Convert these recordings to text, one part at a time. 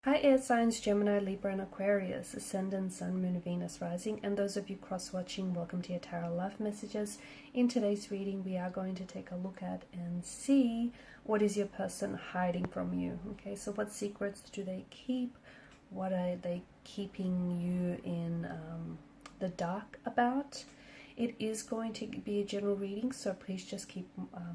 Hi air signs Gemini, Libra and Aquarius, Ascendant, Sun, Moon, Venus, Rising, and those of you cross-watching, welcome to your Tarot Life Messages. In today's reading, we are going to take a look at and see what is your person hiding from you. Okay, so what secrets do they keep? What are they keeping you in the dark about? It is going to be a general reading, so please just keep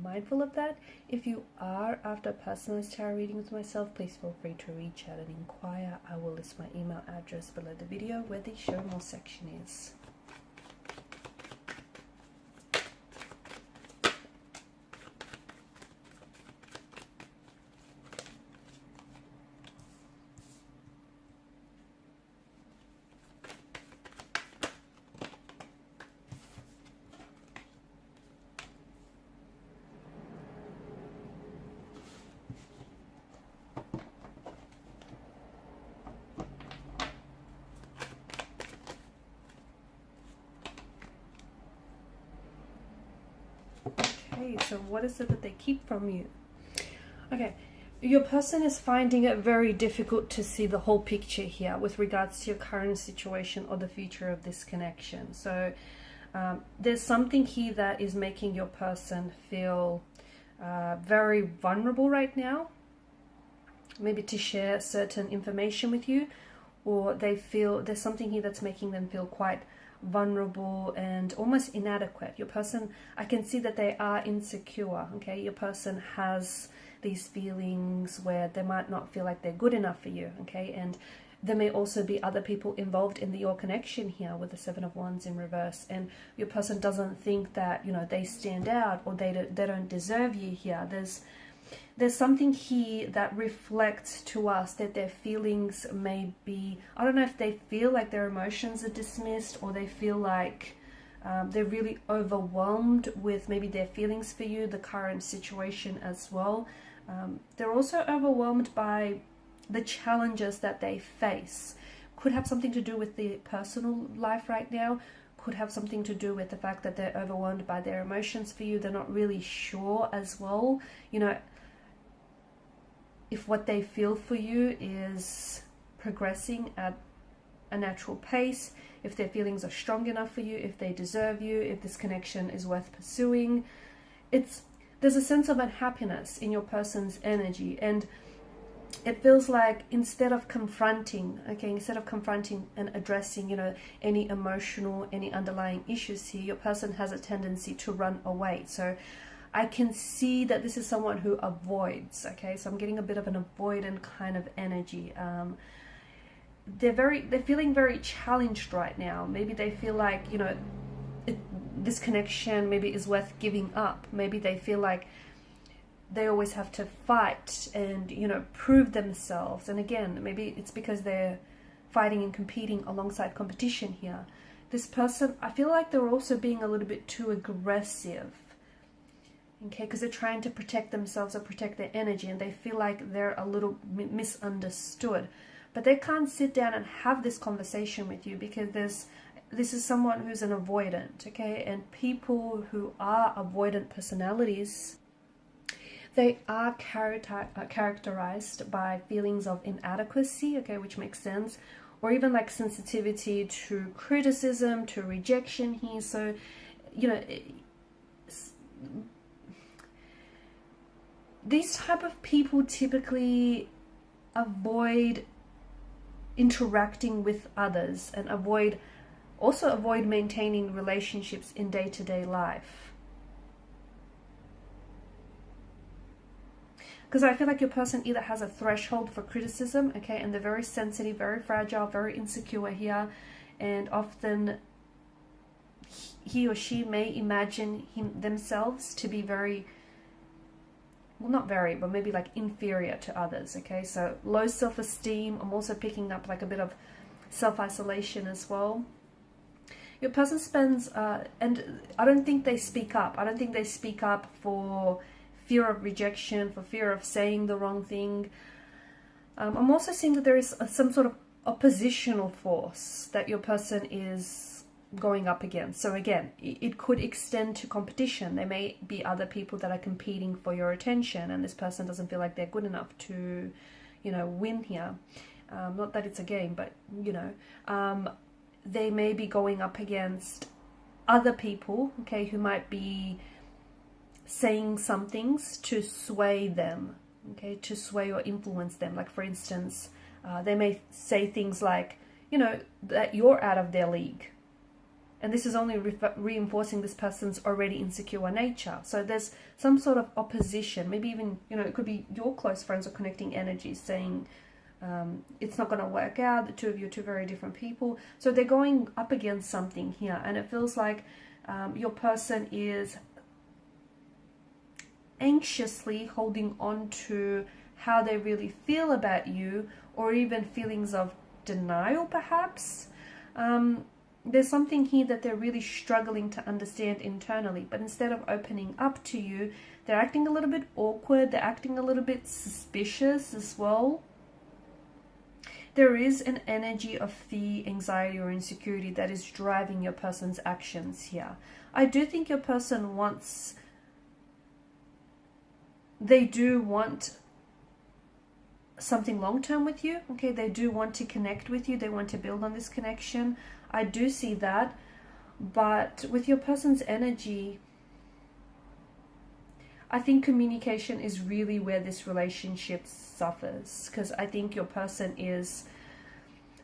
mindful of that. If you are after a personalized tarot reading with myself, please feel free to reach out and inquire. I will list my email address below the video where the show more section is. Okay, so what is it that they keep from you? Okay, your person is finding it very difficult to see the whole picture here with regards to your current situation or the future of this connection. So there's something here that is making your person feel very vulnerable right now, maybe to share certain information with you, or they feel there's something here that's making them feel quite vulnerable and almost inadequate. Your person, I can see that they are insecure. Okay, your person has these feelings where they might not feel like they're good enough for you. Okay, and there may also be other people involved in your connection here with the Seven of Wands in reverse, and your person doesn't think that, you know, they stand out or they don't deserve you here. There's something here that reflects to us that their feelings may be, I don't know if they feel like their emotions are dismissed, or they feel like they're really overwhelmed with maybe their feelings for you, the current situation as well. They're also overwhelmed by the challenges that they face. Could have something to do with the personal life right now, could have something to do with the fact that they're overwhelmed by their emotions for you. They're not really sure as well, you know, if what they feel for you is progressing at a natural pace, if their feelings are strong enough for you, if they deserve you, if this connection is worth pursuing. There's a sense of unhappiness in your person's energy, and it feels like instead of confronting and addressing, you know, any emotional, any underlying issues here, your person has a tendency to run away. So I can see that this is someone who avoids. Okay, so I'm getting a bit of an avoidant kind of energy. They're feeling very challenged right now. Maybe they feel like, you know, this connection maybe is worth giving up. Maybe they feel like they always have to fight and, you know, prove themselves. And again, maybe it's because they're fighting and competing alongside competition here. This person, I feel like they're also being a little bit too aggressive. Okay, because they're trying to protect themselves or protect their energy, and they feel like they're a little misunderstood. But they can't sit down and have this conversation with you because this is someone who's an avoidant. Okay, and people who are avoidant personalities, they are characterized by feelings of inadequacy, okay, which makes sense, or even like sensitivity to criticism, to rejection here. So, you know, these type of people typically avoid interacting with others and also avoid maintaining relationships in day-to-day life. Because I feel like your person either has a threshold for criticism, okay, and they're very sensitive, very fragile, very insecure here, and often he or she may imagine themselves to be very, well, not very, but maybe like inferior to others. Okay, so low self-esteem. I'm also picking up like a bit of self-isolation as well. Your person spends and I don't think they speak up. I don't think they speak up for fear of rejection, for fear of saying the wrong thing. I'm also seeing that there is some sort of oppositional force that your person is going up against. So again, it could extend to competition. There may be other people that are competing for your attention, and this person doesn't feel like they're good enough to, you know, win here. not that it's a game, but you know, they may be going up against other people, okay, who might be saying some things to sway them, okay, to sway or influence them. Like, for instance, they may say things like, you know, that you're out of their league. And this is only reinforcing this person's already insecure nature. So there's some sort of opposition. Maybe even, you know, it could be your close friends or connecting energies saying it's not going to work out. The two of you are two very different people. So they're going up against something here. And it feels like your person is anxiously holding on to how they really feel about you, or even feelings of denial perhaps. There's something here that they're really struggling to understand internally, but instead of opening up to you, they're acting a little bit awkward, they're acting a little bit suspicious as well. There is an energy of fear, anxiety, or insecurity that is driving your person's actions here. I do think your person wants, they do want something long-term with you, okay? They do want to connect with you, they want to build on this connection. I do see that, but with your person's energy, I think communication is really where this relationship suffers, because I think your person is,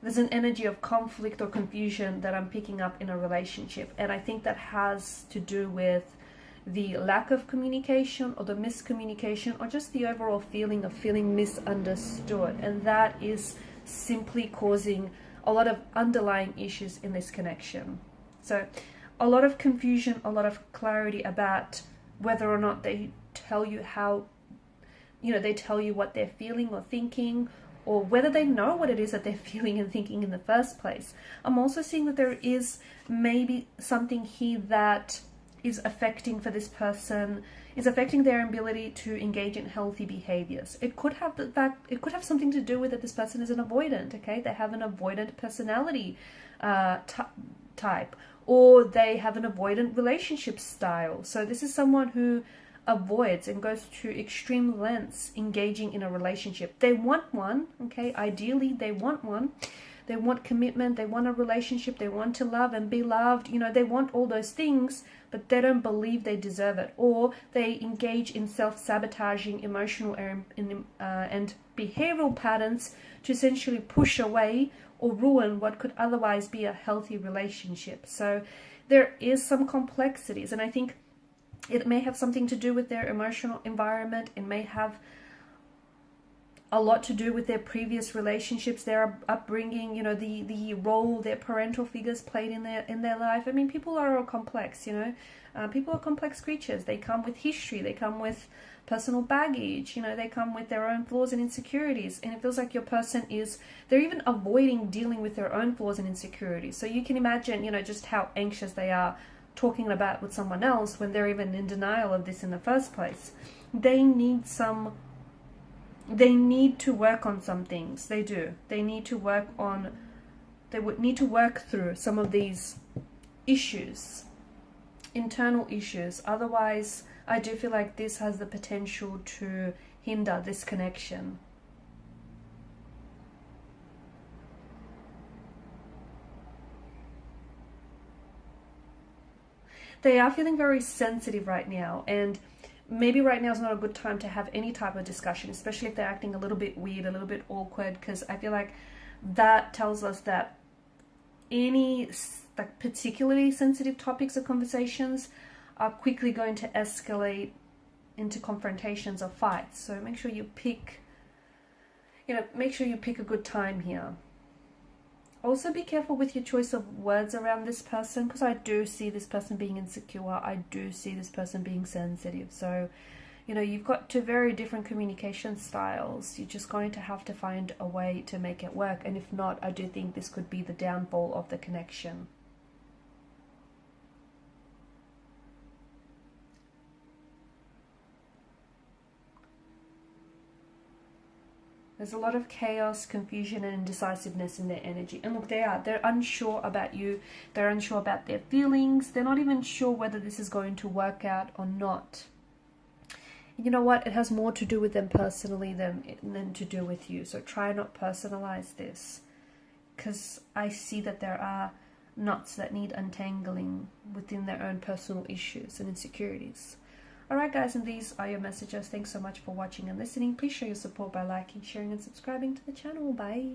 there's an energy of conflict or confusion that I'm picking up in a relationship, and I think that has to do with the lack of communication or the miscommunication, or just the overall feeling of feeling misunderstood, and that is simply causing a lot of underlying issues in this connection. So a lot of confusion, a lot of clarity about whether or not they tell you how, you know, they tell you what they're feeling or thinking, or whether they know what it is that they're feeling and thinking in the first place. I'm also seeing that there is maybe something here that is affecting for this person, is affecting their ability to engage in healthy behaviors. It could have the fact, it could have something to do with that this person is an avoidant, okay? They have an avoidant personality type, or they have an avoidant relationship style. So this is someone who avoids and goes to extreme lengths engaging in a relationship. They want one, okay? Ideally, they want one. They want commitment, they want a relationship, they want to love and be loved, you know, they want all those things, but they don't believe they deserve it, or they engage in self-sabotaging emotional and behavioral patterns to essentially push away or ruin what could otherwise be a healthy relationship. So there is some complexities, and I think it may have something to do with their emotional environment. It may have a lot to do with their previous relationships, their upbringing, you know, the role their parental figures played in their life. I mean, people are all complex, you know. People are complex creatures. They come with history. They come with personal baggage. You know, they come with their own flaws and insecurities. And it feels like your person is, they're even avoiding dealing with their own flaws and insecurities. So you can imagine, you know, just how anxious they are talking about with someone else when they're even in denial of this in the first place. They need to work on some things. They do. They need to work on, they would need to work through some of these issues, internal issues. Otherwise, I do feel like this has the potential to hinder this connection. They are feeling very sensitive right now, and maybe right now is not a good time to have any type of discussion, especially if they're acting a little bit weird, a little bit awkward, because I feel like that tells us that any like particularly sensitive topics or conversations are quickly going to escalate into confrontations or fights. So make sure you pick, you know, make sure you pick a good time here. Also be careful with your choice of words around this person, because I do see this person being insecure. I do see this person being sensitive. So, you know, you've got two very different communication styles. You're just going to have to find a way to make it work. And if not, I do think this could be the downfall of the connection. There's a lot of chaos, confusion, and indecisiveness in their energy. And look, they're unsure about you. They're unsure about their feelings. They're not even sure whether this is going to work out or not. you know what, it has more to do with them personally than to do with you. So try not personalize this, because I see that there are knots that need untangling within their own personal issues and insecurities. Alright guys, and these are your messages. Thanks so much for watching and listening. Please show your support by liking, sharing and subscribing to the channel. Bye.